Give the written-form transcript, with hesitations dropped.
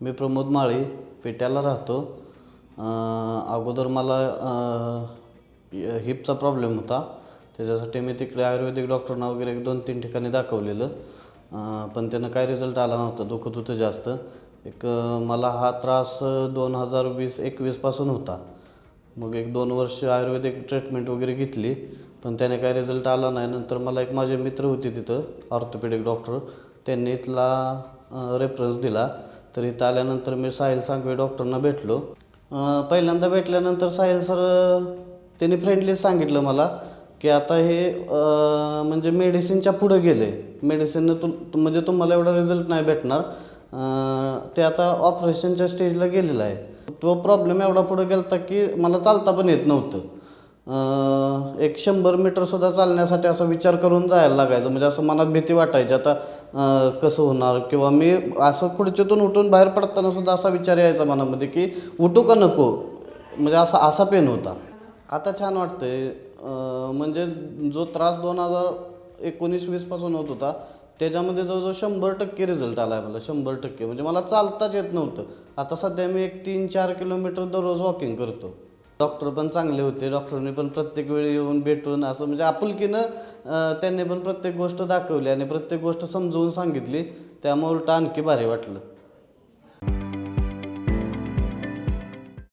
मी प्रमोद माळी पेट्याला राहतो. अगोदर मला हिपचा प्रॉब्लेम होता. त्याच्यासाठी मी तिकडे आयुर्वेदिक डॉक्टरना वगैरे 2-3 ठिकाणी दाखवलेलं, पण त्यानं काय रिझल्ट आला नव्हता. दुखत होतं जास्त. मला हा त्रास 2020-21 होता. मग 1-2 वर्ष आयुर्वेदिक ट्रीटमेंट वगैरे घेतली, पण त्याने काय रिझल्ट आला नाही. नंतर मला माझे मित्र होते तिथं ऑर्थोपेडिक डॉक्टर, त्यांनी इथला रेफरन्स दिला. तर इथं आल्यानंतर मी साहिल सांगवे डॉक्टरना भेटलो. पहिल्यांदा भेटल्यानंतर साहिल सर त्यांनी फ्रेंडलीच सांगितलं मला की आता हे म्हणजे मेडिसिनच्या पुढं गेले. मेडिसिननं म्हणजे तुम्हाला एवढा रिझल्ट नाही भेटणार. ते आता ऑपरेशनच्या स्टेजला गेलेलं आहे. तो प्रॉब्लेम एवढा पुढे गेला होता की मला चालता पण येत नव्हतं. 100 मीटरसुद्धा चालण्यासाठी असा विचार करून जायला लागायचं. म्हणजे असं मनात भीती वाटायची, आता कसं होणार. किंवा मी असं खुर्चीतून उठून बाहेर पडताना सुद्धा असा विचार यायचा मनामध्ये की उठू का नको, म्हणजे असा पेन होता. आता छान वाटतंय. म्हणजे जो त्रास 2019-20 होत होता, त्याच्यामध्ये जवळजवळ 100% रिझल्ट आला आहे मला. 100% म्हणजे मला चालताच येत नव्हतं. आता सध्या मी 3-4 किलोमीटर दररोज वॉकिंग करतो. डॉक्टर पण चांगले होते. डॉक्टरने पण प्रत्येक वेळी येऊन भेटून असं म्हणजे आपुलकीनं त्यांनी पण प्रत्येक गोष्ट दाखवली आणि प्रत्येक गोष्ट समजवून सांगितली. त्यामुळे उलटं आणखी भारी वाटलं.